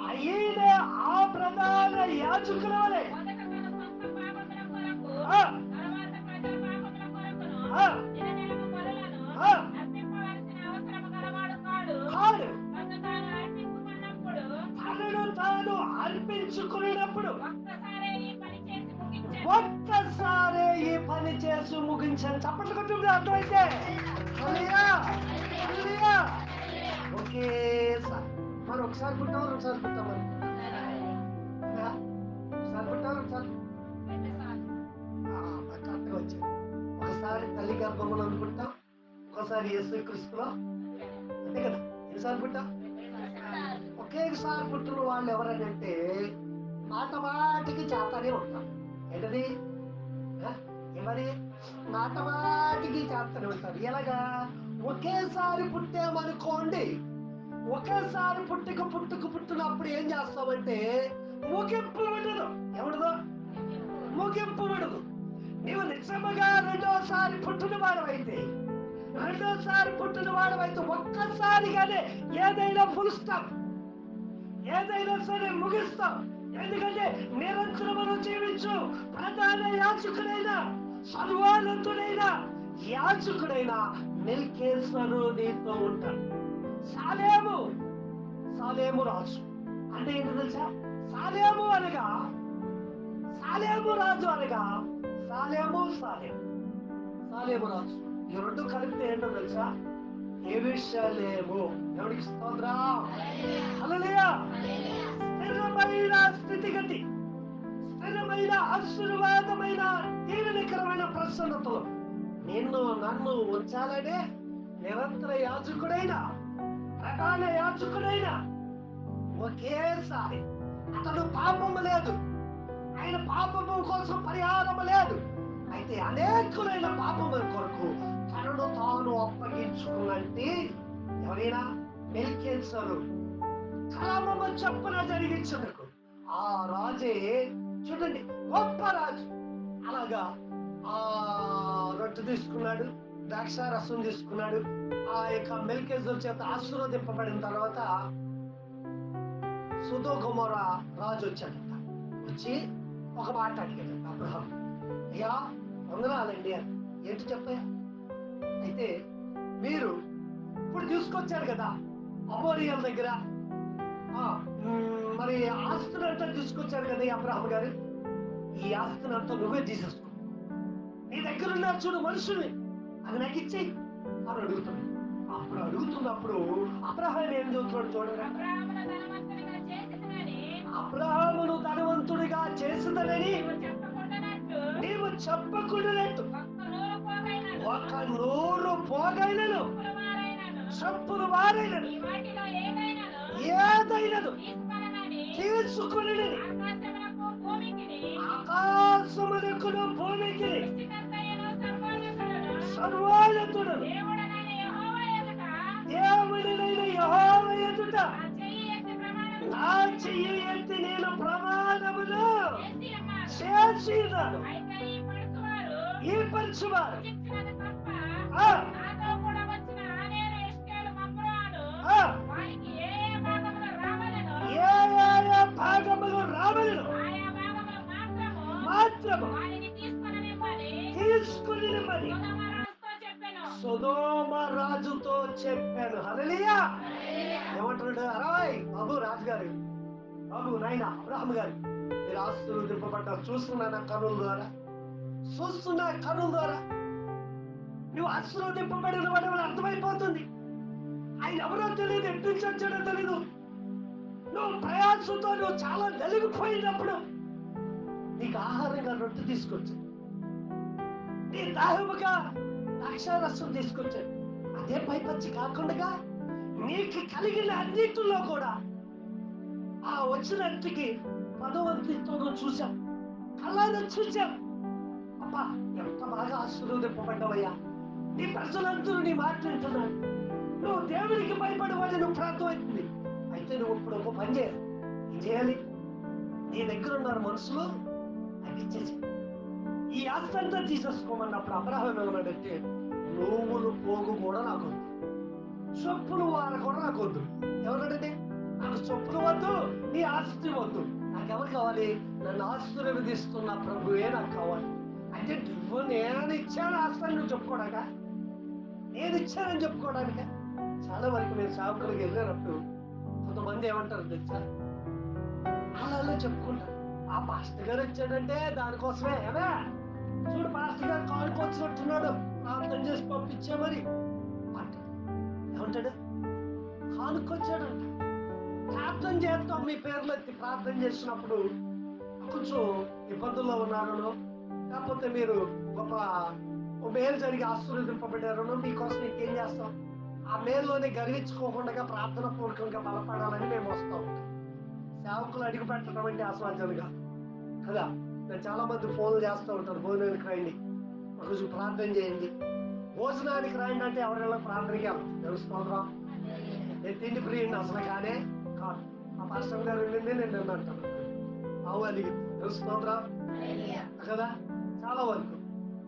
ఆయన ఆ ప్రధాన యాజకుల వలె మొదట తన సొంత పాపముల కొరకు, ఆ, తరువాత ప్రజల పాపముల కొరకును ఆ, దినదినము బలులను ఆ, అర్పింపవలసిన అవసరము గలవాడు కాడు. కాడు. తనను తాను అర్పించుకున్నప్పుడు తనను తాను అర్పించుకునేటప్పుడు ఒక్కసారే ఈ పని చేసి ముగించెను. ఒక్కసారే ఈ పని చేసి ముగించాను. చప్పట్లు కొట్టు అర్థమైతే. హల్లెలూయా, హల్లెలూయా. ఒకేసారి మనం ఒకసారి పుట్టాము, రెండుసార్లు పుట్టాము. ఒకసారి పుట్టాము, ఒకసారి కరెక్ట్గా వచ్చాం. ఒకసారి తల్లి గర్భములో పుట్టాం, ఒకసారి యేసు క్రీస్తులో, అంతే కదా. ఎన్నిసార్లు పుట్టాం? ఒకేసారి పుట్టిన వాళ్ళు ఎవరంటే మాట మాటికి చేస్తానే ఉంటాం. ఏంటది? ఆ? ఏమని? మాట మాటికి చేస్తూనే ఉంటారు. ఎలాగా? ఒకేసారి పుట్టామనుకోండి, ఒకేసారి పుట్టినప్పుడు ఏం చేస్తామంటే ముగింపు ఉండదు. ఎవడదు? ముగింపు ఉండదు. నీవు నిజముగా రెండోసారి పుట్టిన వాడవైతే ఒక్కసారిగానే ఏదైనా పులుస్తాం, ఏదైనా సరే ముగిస్తాం. ఎందుకంటే నిరంతరమును జీవించు ప్రధాన యాజకుడైన సర్వానందుడైన యాజకుడైన మెల్కీసెదెకు నీతో ఉంటాడు. సాలేము రాజు అంటే ఏంటో తెలుసా? సాలేము రాజు అనగా సాలేము రాజు. ఈ రెండు కలిపితే ఏంటో తెలుసా? యెరూషలేము. దేవుడికి స్తోత్రం. హల్లెలూయా. స్థిరమైన స్థితిగతి, స్థిరమైన ఆశీర్వాదమైన దీవెనకరమైన ప్రసన్నతలో నన్ను ఉంచాలనే నిరంతర యాజకుడైన ప్రధాన యాజకుడైన ఒకేసారి అతడు పాపము లేదు, ఆయన పాపము కోసం పరిహారము లేదు. అయితే అనేకులైన పాపముల కొరకు తనను తాను అప్పగించుకున్నట్టు ఎవరైనా మెల్కీసెదెకు క్రమము చొప్పున జరిగించుటకు ఆ రాజే చూడండి, గొప్ప రాజు. అలాగా ఆ రొట్టె తీసుకున్నాడు, ద్రాక్ష రసం తీసుకున్నాడు. ఆ యొక్క మెల్కీసెదెకు చేత ఆశీర్వదింపబడిన తర్వాత సొదొమ గొమొర్రా రాజు వచ్చాడంట. వచ్చి ఒక మాట అడిగాడు అబ్రహాం, అయ్యా వందనాలండి అని. ఏంటి చెప్పయ్యా? అయితే మీరు ఇప్పుడు తీసుకొచ్చారు కదా అమోరీయుల దగ్గర, మరి ఆస్తులంతా తీసుకొచ్చారు కదా ఈ అబ్రహాం గారు, ఈ ఆస్తులంతా నువ్వే తీసేసుకో. నీ దగ్గర ఉన్నారు చూడు మనుషుల్ని, అది నాకు ఇచ్చేయి అని అడుగుతున్నాడు. అప్పుడు అడుగుతున్నప్పుడు అబ్రహాం ఏం చెబుతున్నాడు చూడండి. అబ్రహామును ధనవంతుడిగా చేసిందనని నీవు చెప్పకుండానట్టు ఒక నూరు పోగైనను చెప్పులు వారైనను ఏదైనను తీసుకుని ఆకాశమునకును భూమికి సర్వోన్నతుడు దేవుడైన యెహోవా ఎదుట నా చెయ్యి ఎత్తి నేను ప్రమాణమును చేసినాను. ఈ పరచువారు ఏ భాగములు రావలను మాత్రము తీసుకుని మరి సొదొమ రాజుతో చెప్పాను. హల్లెలూయా. ఏమంటున్నాడు? అరవై బాబు రాజుగారు, బాబు నాయన అబ్రహాం గారు, మీరు ఆశీర్వదింపబడ్డారు. చూస్తున్నా కనుల ద్వారా నువ్వు ఆశీర్వదింపబడిన వాడు అర్థమైపోతుంది. ఆయన ఎవరో తెలియదు, ఎటు నుంచి వచ్చాడో తెలీదు. నువ్వు ప్రయాసంతో నువ్వు చాలా నలిగిపోయినప్పుడు నీకు ఆహారంగా రొట్టె తీసుకొచ్చాడు, నీ దాహముగా ద్రాక్షారసం తీసుకొచ్చాడు. అదే పైపచ్చి కాకుండా నీకు కలిగిన అన్నిటిలో కూడా ఆ వచ్చినట్టుకి పదవంతితో చూసాం, కళ్ళారా చూసాం. అబ్బా ఎంత బాగా ఆశీర్వదింపబడ్డావయ్యా, నీ ప్రజలందరూ నీ మాట వింటున్నారు, నువ్వు దేవుడికి భయపడేవాడు, నువ్వు ప్రార్థమవుతుంది. అయితే నువ్వు ఇప్పుడు ఒక పని చేయాలి. ఏం చేయాలి? నీ దగ్గర ఉన్నారు మనుషులు, నాకు ఇచ్చేసి ఈ ఆస్తి అంతా తీసేసుకోమన్నప్పుడు అబ్రహాం ఏమన్నాడంటే, నువ్వులు పోగు కూడా నాకు వద్దు, చొప్పులు వారు కూడా నాకు వద్దు. ఎవరంటే నాకు చొప్పులు వద్దు, నీ ఆస్తి వద్దు, నాకెవరు కావాలి? నన్ను ఆశీర్వదిస్తున్న ప్రభువే నాకు కావాలి. అంటే నువ్వు నేను ఇచ్చాను ఆస్తి నువ్వు చెప్పుకోడాక, నేను ఇచ్చానని చెప్పుకోవడానిక? చాలా వరకు నేను సేవకులకు వెళ్ళినప్పుడు కొంతమంది ఏమంటారు తెలుసా, అలా చెప్పుకుంటారు, ఆ పాస్టర్ గారు వచ్చాడంటే దానికోసమే ఏమే చూడు పాస్టర్ గారు కానుక వచ్చినట్టున్నాడు, ప్రార్థన చేసి పంపించే మరి అంటాడు. ఏమంటాడు? కానుకొచ్చాడంట. ప్రార్థన చేస్తాం, మీ పేర్లు ఎత్తి ప్రార్థన చేసినప్పుడు కొంచెం ఇబ్బందుల్లో ఉన్నారనో, లేకపోతే మీరు గొప్ప మేలు జరిగి ఆశీర్వదింపబడ్డారనో, మీకోసం ఇంకేం చేస్తాం? ఆ మేలులోనే గర్వించుకోకుండా ప్రార్థన పూర్వకంగా బలపడాలని మేము వస్తూ ఉంటాం. సేవకులు అడుగు పెట్టడం అంటే అసహజంగా కదా. నేను చాలా మంది ఫోన్లు చేస్తూ ఉంటారు, భోజనానికి రండి, ఒకరోజు ప్రార్థన చేయండి. భోజనానికి రండి అంటే ఎవరైనా ప్రార్థనకి వెళ్తాం, తెలుసుకోవడం. నేను తిండి ప్రియండి అసలు కానే కాదు. ఆ పాస్టర్ గారు వెళ్ళింది నేను నిన్న అంటాను అవ్వాలి, తెలుసుకోవద్రా కదా. చాలా వరకు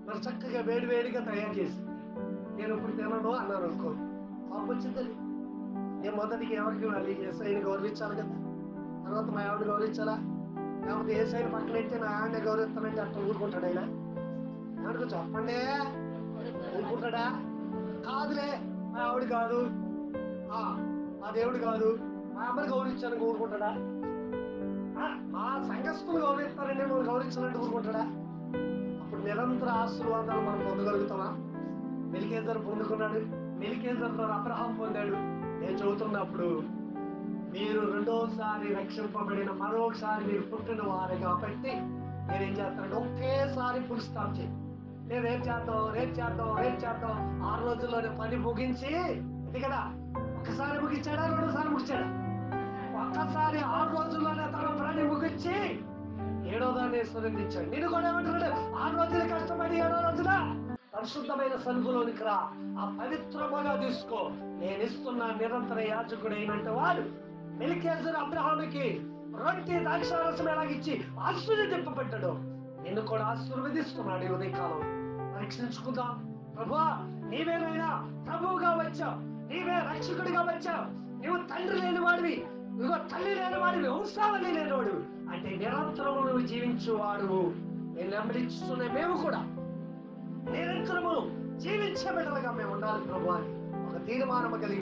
మరి చక్కగా వేడి వేడిగా తయారు చేసి నేను ఇప్పుడు తినను అన్నాను అనుకో, కోపం వచ్చిందని. నేను మొదటికి ఎవరికి ఇవ్వాలి? ఏసైని గౌరవించాలి కదా. తర్వాత మా ఆవిడ గౌరవించాలా? లేకపోతే ఏసైని పక్కన పెట్టి నా ఆవిడ గౌరవిస్తానంటే అట్లా ఊరుకుంటాడు ఆయన? ఆవిడకు చెప్పండి, ఊరుకుంటాడా? కాదులే, మా ఆవిడ కాదు, మా దేవుడు కాదు, మా అమ్మని గౌరవించాలని ఊరుకుంటాడా? మా సంఘస్థులు గౌరవిస్తారండి, మనం గౌరవించాలంటే ఊరుకుంటాడా? అప్పుడు నిరంతర ఆశీర్వాదాలు మనం పొందగలుగుతామా? మెల్కీసెదెకు పొందుకున్నాడు, మెల్కీసెదెకు ద్వారా అబ్రహాం పొందాడు. నేను చదువుతున్నప్పుడు మీరు రెండోసారి రక్షింపబడిన మరొకసారి మీరు పుట్టిన వారు కాబట్టి మీరేం చేస్తారంటే ఒకేసారి ఫుల్ స్టాప్ చేయండి. నేను రేపు చేద్దాం, రేపు చేద్దాం, రేపు చేద్దాం, 6 రోజుల్లోనే పని ముగించి, ఇది కదా. ఒకసారి ముగించాడా? రెండోసారి ముగించాడా? ఒక్కసారి 6 రోజుల్లోనే తన పని ముగించి 7వ దాన్ని ఆశీర్వదించాడు. నేను కూడా ఏమంటున్నాడు? 6 రోజులు కష్టపడి 7వ రోజున పరిశుద్ధమైన సన్నిధిలోనికి రా, ఆ పవిత్రముగా తీసుకో, నేను ఇస్తున్న నిరంతర యాజకుడైనట్టు వాడు. మెల్కీసెదెకు అబ్రహాముకి రొట్టె ద్రాక్షారసం ఎలాగిచ్చి ఆశీర్వదింపబడ్డాడు, నిన్ను కూడా ఆశీర్వదిస్తున్నాడు. ఈ ఉదయకాలం పరీక్షించుకుందాం. ప్రభువా, నీవేనైనా ప్రభువుగా వచ్చావు, నీవే రక్షకుడిగా వచ్చావు, నువ్వు తండ్రి లేని వాడివి, నువ్వు తల్లి లేని వాడివి, వంశావళి లేనివాడు అంటే నిరంతరము నువ్వు జీవించువాడు. నేను వెంబడించుతున్న మేము కూడా నిరంతరము జీవించే బిడ్డలుగా మేము ఉండాలి ప్రభువా. ఒక తీర్మానం కలిగి